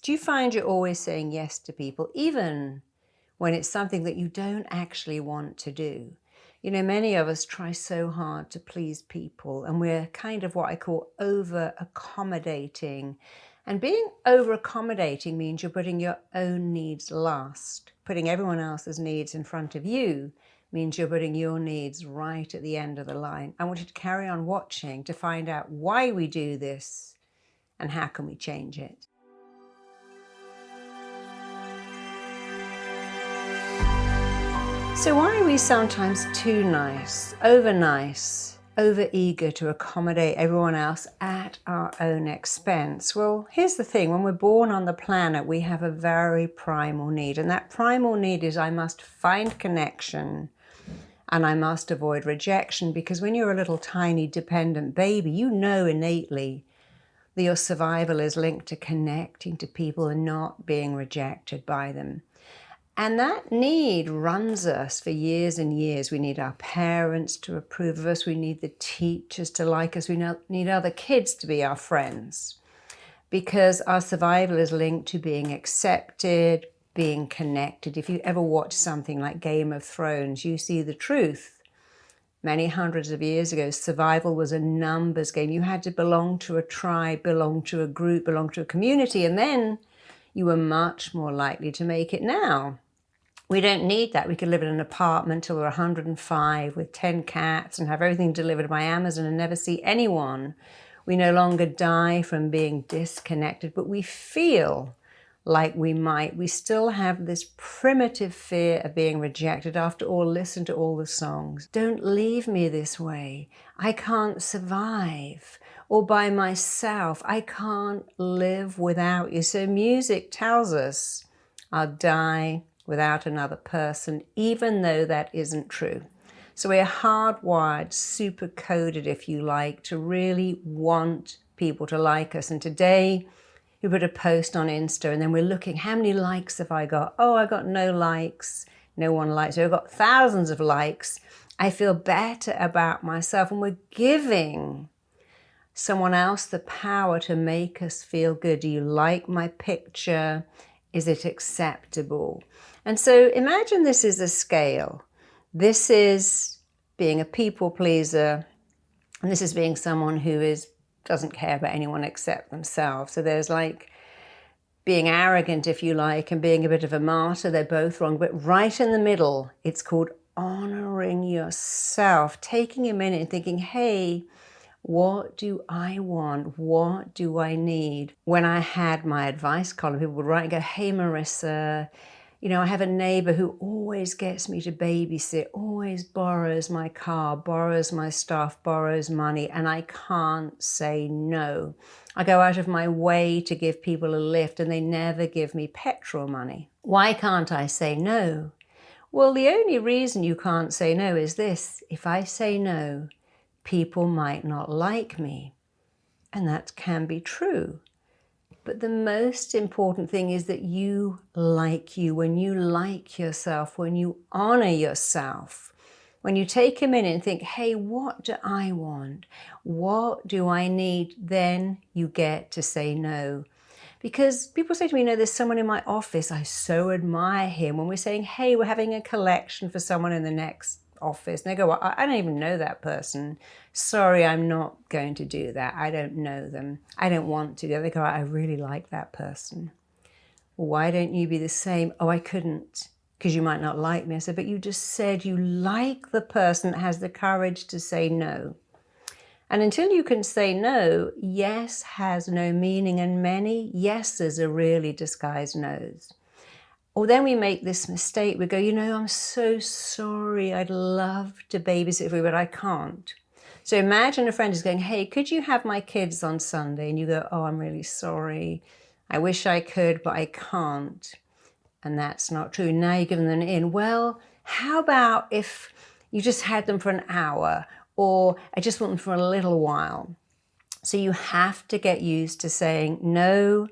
Do you find you're always saying yes to people, even when it's something that you don't actually want to do? You know, many of us try so hard to please people, and we're kind of what I call over-accommodating. And being over-accommodating means you're putting your own needs last. Putting everyone else's needs in front of you means you're putting your needs right at the end of the line. I want you to carry on watching to find out why we do this and how can we change it. So why are we sometimes too nice, over eager to accommodate everyone else at our own expense? Well, here's the thing. When we're born on the planet, we have a very primal need. And that primal need is I must find connection and I must avoid rejection. Because when you're a little tiny dependent baby, you know innately that your survival is linked to connecting to people and not being rejected by them. And that need runs us for years and years. We need our parents to approve of us. We need the teachers to like us. We need other kids to be our friends, because our survival is linked to being accepted, being connected. If you ever watch something like Game of Thrones, you see the truth. Many hundreds of years ago, survival was a numbers game. You had to belong to a tribe, belong to a group, belong to a community, and then you were much more likely to make it. Now, we don't need that. We could live in an apartment till we're 105 with 10 cats and have everything delivered by Amazon and never see anyone. We no longer die from being disconnected, but we feel like we might. We still have this primitive fear of being rejected. After all, listen to all the songs. Don't leave me this way. I can't survive. Or by myself. I can't live without you. So music tells us I'll die without another person, even though that isn't true. So we're hardwired, super coded, if you like, to really want people to like us. And today, we put a post on Insta and then we're looking, how many likes have I got? Oh, I got no likes. No one likes me. I've got thousands of likes. I feel better about myself. And we're giving someone else the power to make us feel good. Do you like my picture? Is it acceptable? And so imagine this is a scale. This is being a people pleaser, and this is being someone who doesn't care about anyone except themselves. So there's like being arrogant, if you like, and being a bit of a martyr. They're both wrong. But right in the middle, it's called honoring yourself, taking a minute and thinking, hey, what do I want? What do I need? When I had my advice column, people would write and go, hey, Marisa, you know, I have a neighbor who always gets me to babysit, always borrows my car, borrows my stuff, borrows money, and I can't say no. I go out of my way to give people a lift and they never give me petrol money. Why can't I say no? Well, the only reason you can't say no is this. If I say no, people might not like me. And that can be true. But the most important thing is that you like you. When you like yourself, when you honor yourself, when you take a minute and think, hey, what do I want? What do I need? Then you get to say no. Because people say to me, you know, there's someone in my office, I so admire him. When we're saying, hey, we're having a collection for someone in the next office. And they go, well, I don't even know that person. Sorry, I'm not going to do that. I don't know them. I don't want to. They go, I really like that person. Well, why don't you be the same? Oh, I couldn't, because you might not like me. I said, but you just said you like the person that has the courage to say no. And until you can say no, yes has no meaning, and many yeses are really disguised no's. Or then we make this mistake. We go, you know, I'm so sorry. I'd love to babysit for you, but I can't. So imagine a friend is going, hey, could you have my kids on Sunday? And you go, oh, I'm really sorry. I wish I could, but I can't. And that's not true. Now you're giving them an in. Well, how about if you just had them for an hour, or I just want them for a little while? So you have to get used to saying, no,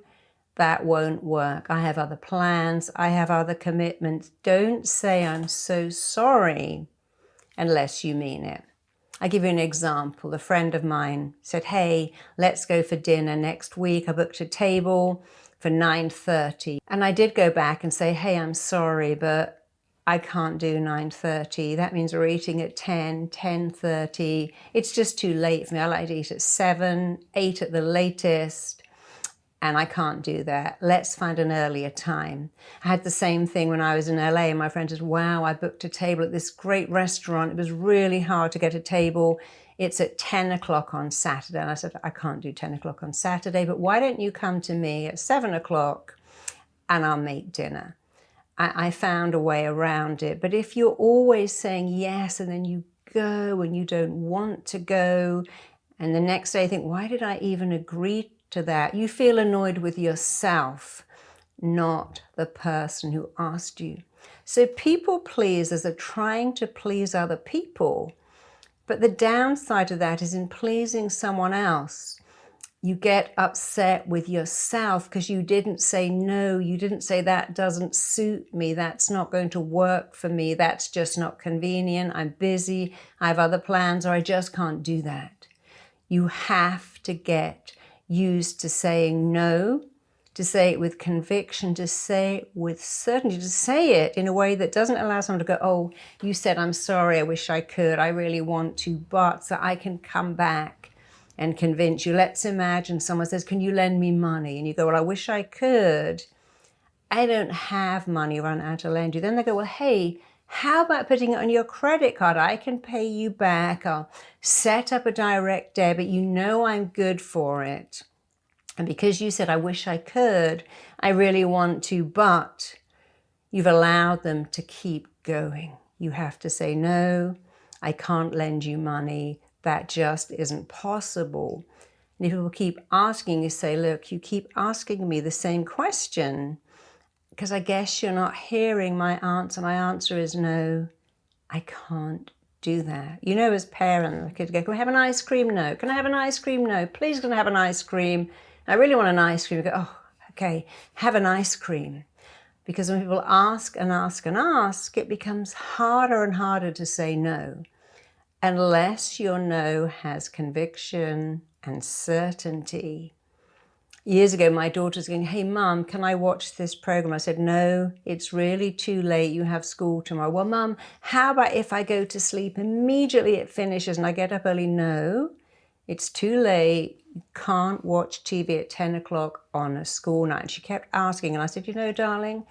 that won't work. I have other plans. I have other commitments. Don't say I'm so sorry unless you mean it. I give you an example. A friend of mine said, hey, let's go for dinner next week. I booked a table for 9:30. And I did go back and say, hey, I'm sorry, but I can't do 9:30. That means we're eating at 10, 10:30. It's just too late for me. I like to eat at 7, 8 at the latest, and I can't do that. Let's find an earlier time. I had the same thing when I was in LA, and my friend says, wow, I booked a table at this great restaurant. It was really hard to get a table. It's at 10 o'clock on Saturday. And I said, I can't do 10 o'clock on Saturday, but why don't you come to me at 7 o'clock and I'll make dinner. I found a way around it. But if you're always saying yes and then you go and you don't want to go, and the next day you think, why did I even agree to that? You feel annoyed with yourself, not the person who asked you. So people pleasers are trying to please other people. But the downside of that is in pleasing someone else, you get upset with yourself because you didn't say no. You didn't say that doesn't suit me. That's not going to work for me. That's just not convenient. I'm busy. I have other plans, or I just can't do that. You have to get used to saying no, to say it with conviction, to say it with certainty, to say it in a way that doesn't allow someone to go, oh, you said I'm sorry, I wish I could, I really want to, but so I can come back and convince you. Let's imagine someone says, can you lend me money? And you go, well, I wish I could. I don't have money run out to lend you. Then they go, well, hey, how about putting it on your credit card? I can pay you back. I'll set up a direct debit. You know I'm good for it. And because you said, I wish I could, I really want to, but you've allowed them to keep going. You have to say, no, I can't lend you money. That just isn't possible. And if people keep asking, you say, look, you keep asking me the same question because I guess you're not hearing my answer. My answer is no, I can't do that. You know, as parents, the kids go, can we have an ice cream? No. Can I have an ice cream? No. Please, can I have an ice cream? I really want an ice cream. You go, oh, okay, have an ice cream. Because when people ask and ask and ask, it becomes harder and harder to say no. Unless your no has conviction and certainty. Years ago, my daughter's going, hey, Mum, can I watch this program? I said, no, it's really too late. You have school tomorrow. Well, Mum, how about if I go to sleep immediately it finishes and I get up early? No, it's too late. You can't watch TV at 10 o'clock on a school night. And she kept asking, and I said, you know, darling,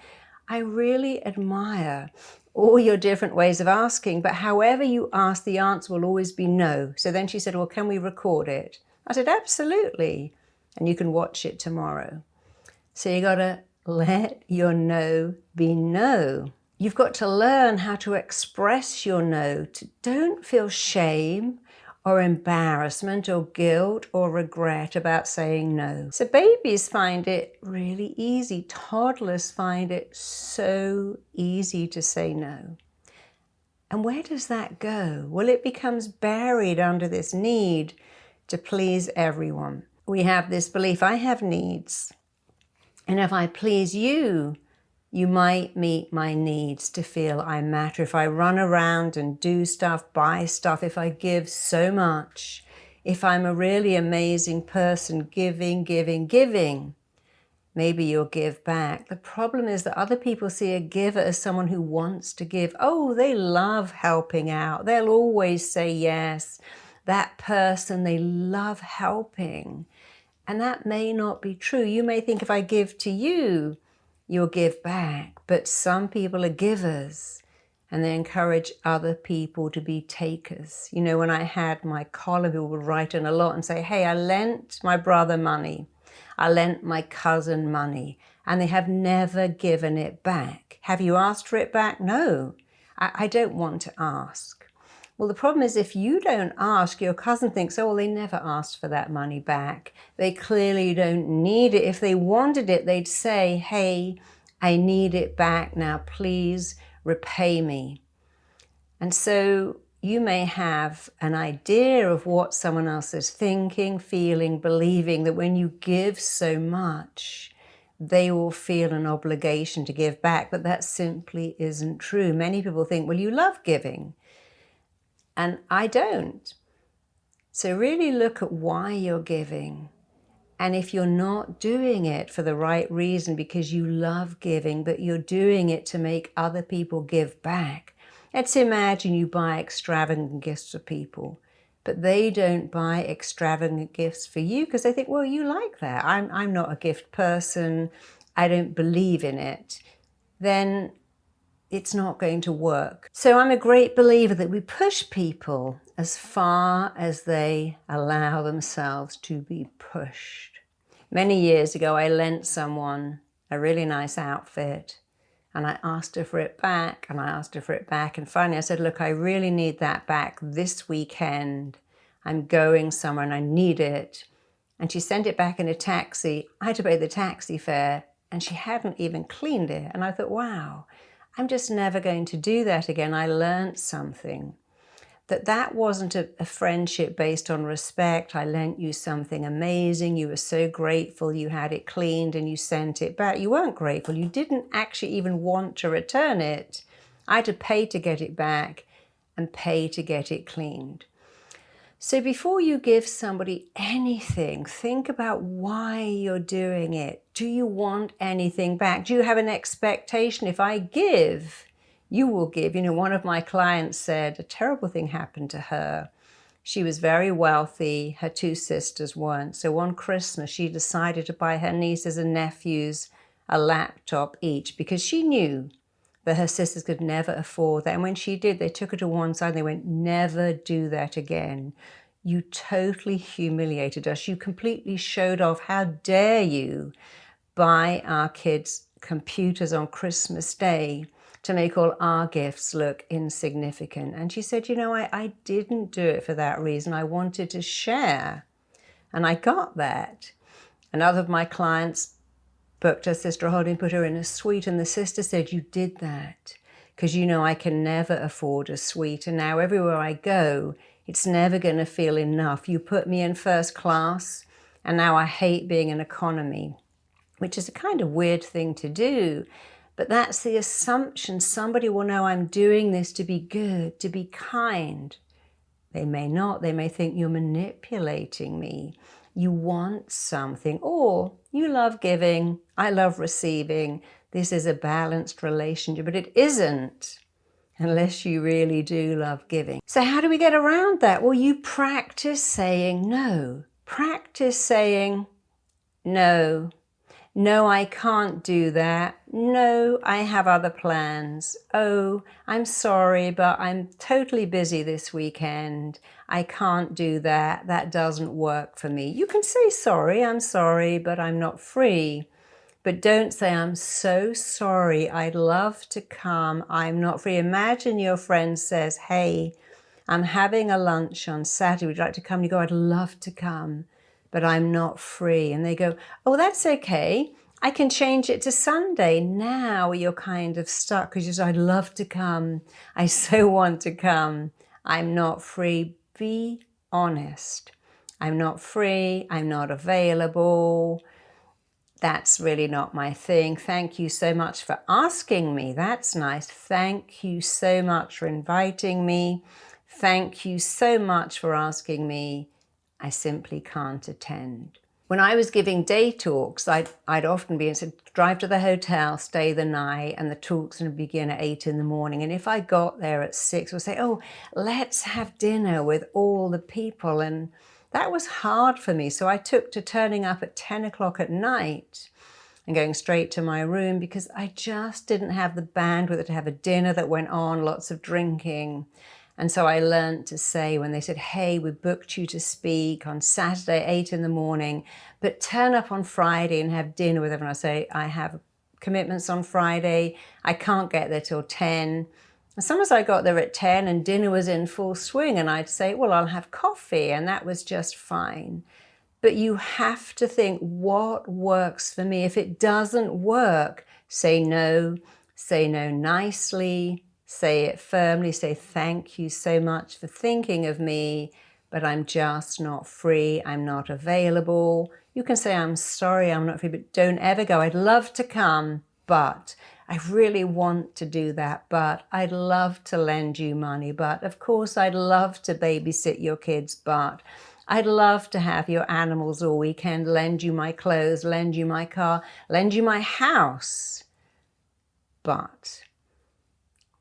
I really admire all your different ways of asking, but however you ask, the answer will always be no. So then she said, well, can we record it? I said, absolutely. And you can watch it tomorrow. So you got to let your no be no. You've got to learn how to express your no. Don't feel shame or embarrassment or guilt or regret about saying no. So babies find it really easy. Toddlers find it so easy to say no. And where does that go? Well, it becomes buried under this need to please everyone. We have this belief, I have needs. And if I please you, you might meet my needs to feel I matter. If I run around and do stuff, buy stuff, if I give so much, if I'm a really amazing person, giving, maybe you'll give back. The problem is that other people see a giver as someone who wants to give. Oh, they love helping out. They'll always say yes. That person, they love helping. And that may not be true. You may think if I give to you, you'll give back. But some people are givers and they encourage other people to be takers. You know, when I had my column, people would write in a lot and say, hey, I lent my brother money. I lent my cousin money, and they have never given it back. Have you asked for it back? No, I don't want to ask. Well, the problem is if you don't ask, your cousin thinks, oh, well, they never asked for that money back. They clearly don't need it. If they wanted it, they'd say, hey, I need it back now. Please repay me. And so you may have an idea of what someone else is thinking, feeling, believing, that when you give so much, they will feel an obligation to give back. But that simply isn't true. Many people think, well, you love giving. And I don't. So really look at why you're giving And if you're not doing it for the right reason because you love giving, but you're doing it to make other people give back. Let's imagine you buy extravagant gifts for people, but they don't buy extravagant gifts for you because they think, well, you like that. I'm not a gift person. I don't believe in it. Then it's not going to work. So I'm a great believer that we push people as far as they allow themselves to be pushed. Many years ago, I lent someone a really nice outfit and I asked her for it back and I asked her for it back. And finally I said, look, I really need that back this weekend. I'm going somewhere and I need it. And she sent it back in a taxi. I had to pay the taxi fare and she hadn't even cleaned it. And I thought, wow, I'm just never going to do that again. I learned something. That wasn't a friendship based on respect. I lent you something amazing. You were so grateful you had it cleaned and you sent it back. You weren't grateful. You didn't actually even want to return it. I had to pay to get it back and pay to get it cleaned. So before you give somebody anything, think about why you're doing it. Do you want anything back? Do you have an expectation? If I give, you will give. You know, one of my clients said a terrible thing happened to her. She was very wealthy. Her two sisters weren't. So one Christmas, she decided to buy her nieces and nephews a laptop each because she knew that her sisters could never afford that. And when she did, they took her to one side and they went, never do that again. You totally humiliated us. You completely showed off. How dare you buy our kids computers on Christmas Day to make all our gifts look insignificant. And she said, you know, I didn't do it for that reason. I wanted to share. And I got that. Another of my clients booked her sister a holiday and put her in a suite. And the sister said, you did that because you know I can never afford a suite. And now everywhere I go, it's never going to feel enough. You put me in first class and now I hate being in economy, which is a kind of weird thing to do. But that's the assumption. Somebody will know I'm doing this to be good, to be kind. They may not. They may think you're manipulating me. You want something, or you love giving, I love receiving. This is a balanced relationship, but it isn't unless you really do love giving. So how do we get around that? Well, you practice saying no. Practice saying no. No, I can't do that. No, I have other plans. Oh, I'm sorry, but I'm totally busy this weekend. I can't do that. That doesn't work for me. You can say I'm sorry, but I'm not free. But don't say, I'm so sorry. I'd love to come. I'm not free. Imagine your friend says, hey, I'm having a lunch on Saturday. Would you like to come? You go, I'd love to come, but I'm not free. And they go, oh, that's okay. I can change it to Sunday. Now you're kind of stuck because you say, I'd love to come. I so want to come. I'm not free. Be honest. I'm not free. I'm not available. That's really not my thing. Thank you so much for asking me. That's nice. Thank you so much for inviting me. Thank you so much for asking me. I simply can't attend. When I was giving day talks, I'd often be said, drive to the hotel, stay the night, and the talks would begin at 8 in the morning. And if I got there at 6, I would say, oh, let's have dinner with all the people. And that was hard for me. So I took to turning up at 10 o'clock at night and going straight to my room because I just didn't have the bandwidth to have a dinner that went on, lots of drinking. And so I learned to say when they said, hey, we booked you to speak on Saturday, 8 in the morning, but turn up on Friday and have dinner with everyone. I say, I have commitments on Friday. I can't get there till 10. And sometimes I got there at 10 and dinner was in full swing and I'd say, well, I'll have coffee, and that was just fine. But you have to think, what works for me? If it doesn't work, say no nicely, say it firmly, say thank you so much for thinking of me, but I'm just not free, I'm not available. You can say, I'm sorry, I'm not free, but don't ever go, I'd love to come, but I really want to do that, but I'd love to lend you money, but of course I'd love to babysit your kids, but I'd love to have your animals all weekend, lend you my clothes, lend you my car, lend you my house. But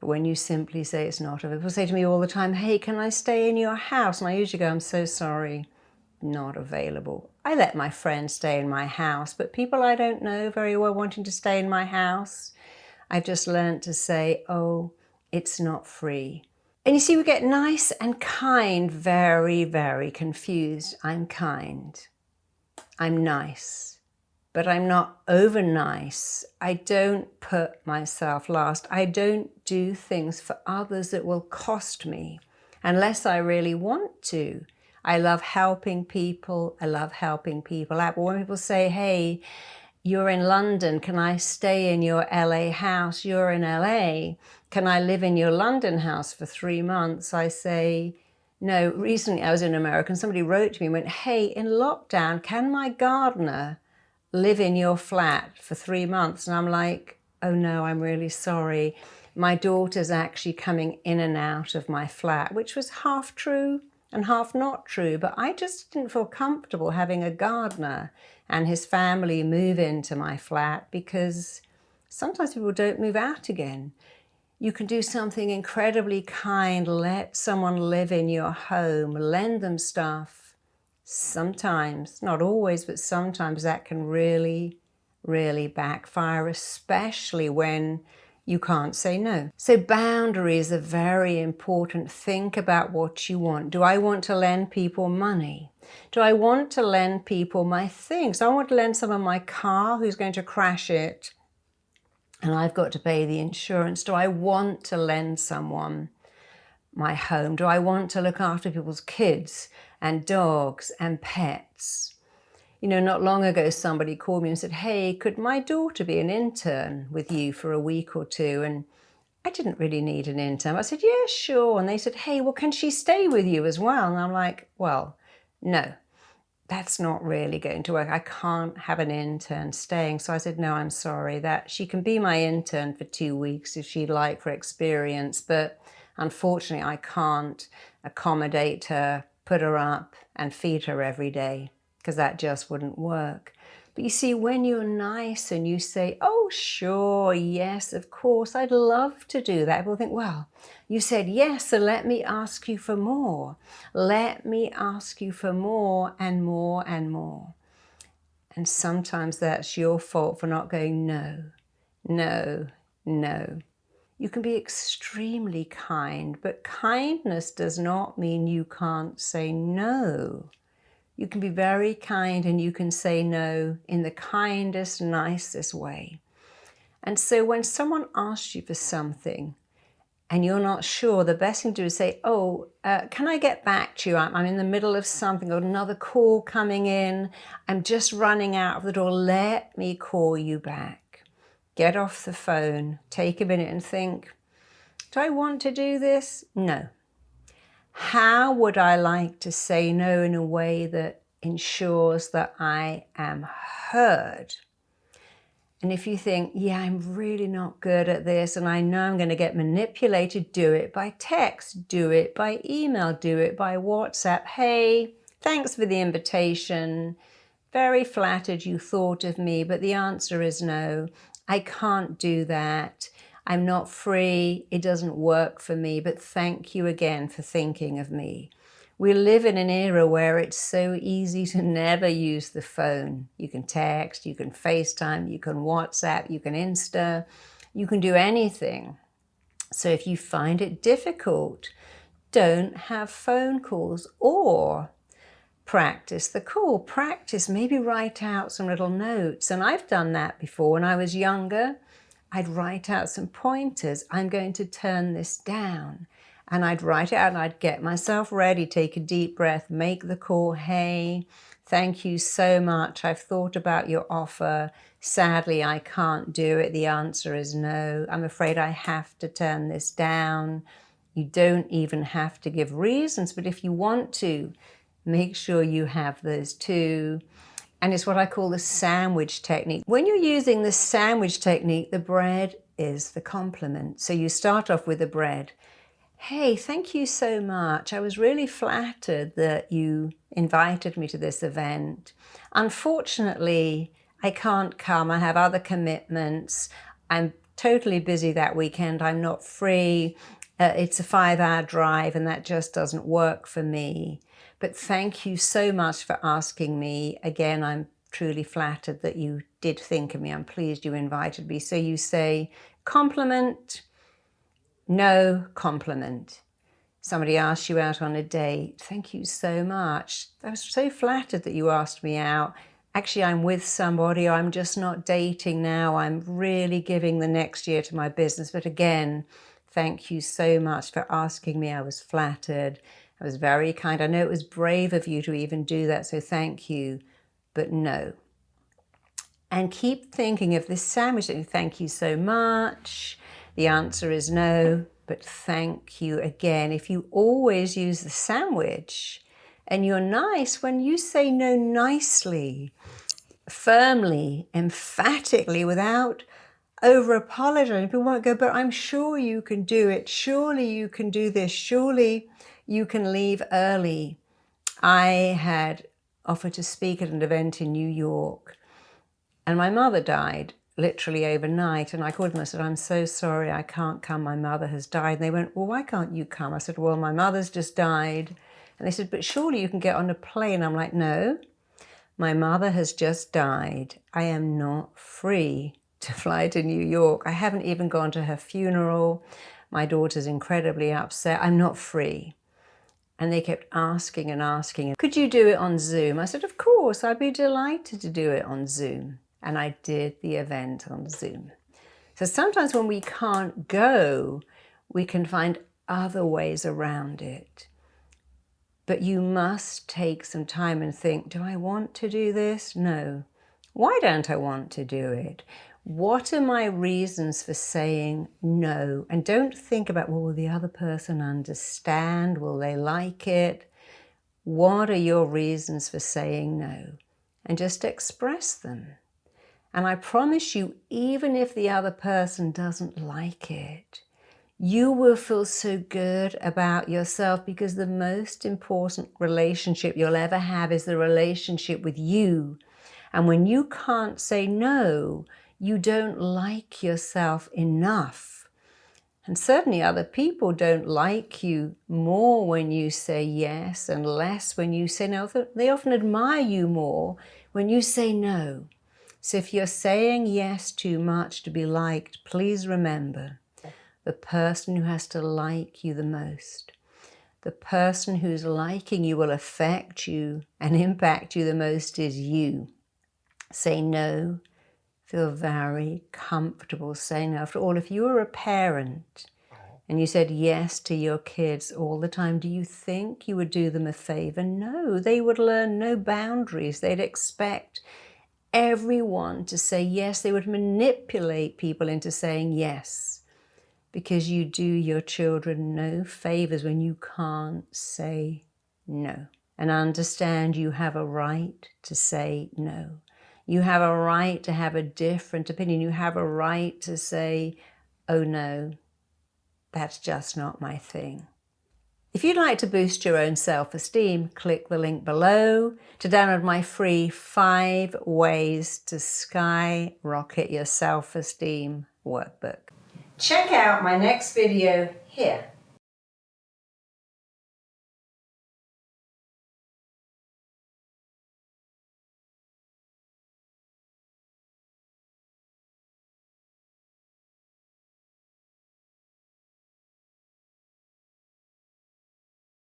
when you simply say it's not, people say to me all the time, hey, can I stay in your house? And I usually go, I'm so sorry, not available. I let my friends stay in my house, but people I don't know very well wanting to stay in my house, I've just learned to say, oh, it's not free. And you see, we get nice and kind very, very confused. I'm kind. I'm nice. But I'm not over nice. I don't put myself last. I don't do things for others that will cost me unless I really want to. I love helping people. I love helping people out. But when people say, hey, you're in London, can I stay in your LA house? You're in LA, can I live in your London house for 3 months? I say, no. Recently I was in America and somebody wrote to me and went, hey, in lockdown, can my gardener live in your flat for 3 months? And I'm like, oh no, I'm really sorry. My daughter's actually coming in and out of my flat, which was half true and half not true, but I just didn't feel comfortable having a gardener and his family move into my flat because sometimes people don't move out again. You can do something incredibly kind, let someone live in your home, lend them stuff. Sometimes, not always, but sometimes that can really, really backfire, especially when you can't say no. So boundaries are very important. Think about what you want. Do I want to lend people money? Do I want to lend people my things? I want to lend someone my car who's going to crash it and I've got to pay the insurance. Do I want to lend someone my home? Do I want to look after people's kids and dogs and pets? You know, not long ago, somebody called me and said, hey, could my daughter be an intern with you for a week or two? And I didn't really need an intern. I said, yeah, sure. And they said, hey, well, can she stay with you as well? And I'm like, well, no, that's not really going to work. I can't have an intern staying. So I said, no, I'm sorry, that she can be my intern for 2 weeks if she'd like for experience. But unfortunately, I can't accommodate her, put her up and feed her every day, because that just wouldn't work. But you see, when you're nice and you say, oh, sure, yes, of course, I'd love to do that. People think, well, you said yes, so let me ask you for more. Let me ask you for more and more and more. And sometimes that's your fault for not going, no, no, no. You can be extremely kind, but kindness does not mean you can't say no. You can be very kind and you can say no in the kindest, nicest way. And so when someone asks you for something and you're not sure, the best thing to do is say, oh, can I get back to you? I'm in the middle of something, or another call coming in. I'm just running out of the door. Let me call you back. Get off the phone, take a minute and think, do I want to do this? No. How would I like to say no in a way that ensures that I am heard? And if you think, yeah, I'm really not good at this and I know I'm going to get manipulated, do it by text, do it by email, do it by WhatsApp. Hey, thanks for the invitation. Very flattered you thought of me, but the answer is no. I can't do that. I'm not free, it doesn't work for me, but thank you again for thinking of me. We live in an era where it's so easy to never use the phone. You can text, you can FaceTime, you can WhatsApp, you can Insta, you can do anything. So if you find it difficult, don't have phone calls, or practice the call. Practice, maybe write out some little notes. And I've done that before. When I was younger, I'd write out some pointers. I'm going to turn this down. And I'd write it out and I'd get myself ready, take a deep breath, make the call. Hey, thank you so much. I've thought about your offer. Sadly, I can't do it. The answer is no. I'm afraid I have to turn this down. You don't even have to give reasons, but if you want to, make sure you have those too. And it's what I call the sandwich technique. When you're using the sandwich technique, the bread is the complement. So you start off with the bread. Hey, thank you so much. I was really flattered that you invited me to this event. Unfortunately, I can't come. I have other commitments. I'm totally busy that weekend. I'm not free. It's a 5-hour drive and that just doesn't work for me. But thank you so much for asking me. Again, I'm truly flattered that you did think of me. I'm pleased you invited me. So you say compliment, no compliment. Somebody asked you out on a date. Thank you so much. I was so flattered that you asked me out. Actually, I'm with somebody, or I'm just not dating now. I'm really giving the next year to my business. But again, thank you so much for asking me. I was flattered. I was very kind. I know it was brave of you to even do that, so thank you. But no. And keep thinking of this sandwich. Thank you so much. The answer is no, but thank you again. If you always use the sandwich and you're nice, when you say no nicely, firmly, emphatically, without over-apologizing, people won't go, but I'm sure you can do it. Surely you can do this. Surely you can leave early. I had offered to speak at an event in New York, and my mother died literally overnight. And I called them and I said, I'm so sorry, I can't come. My mother has died. And they went, well, why can't you come? I said, well, my mother's just died. And they said, but surely you can get on a plane. I'm like, no, my mother has just died. I am not free to fly to New York. I haven't even gone to her funeral. My daughter's incredibly upset. I'm not free. And they kept asking and asking, could you do it on Zoom? I said, of course, I'd be delighted to do it on Zoom. And I did the event on Zoom. So sometimes when we can't go, we can find other ways around it. But you must take some time and think, do I want to do this? No. Why don't I want to do it? What are my reasons for saying no? And don't think about, well, will the other person understand? Will they like it? What are your reasons for saying no? And just express them. And I promise you, even if the other person doesn't like it, you will feel so good about yourself, because the most important relationship you'll ever have is the relationship with you. And when you can't say no, you don't like yourself enough. And certainly other people don't like you more when you say yes and less when you say no. They often admire you more when you say no. So if you're saying yes too much to be liked, please remember, the person who has to like you the most, the person who's liking you will affect you and impact you the most is you. Say no. Feel very comfortable saying no. After all, if you were a parent and you said yes to your kids all the time, do you think you would do them a favor? No, they would learn no boundaries. They'd expect everyone to say yes. They would manipulate people into saying yes, because you do your children no favors when you can't say no. And understand you have a right to say no. You have a right to have a different opinion. You have a right to say, oh no, that's just not my thing. If you'd like to boost your own self-esteem, click the link below to download my free 5 ways to skyrocket your self-esteem workbook. Check out my next video here.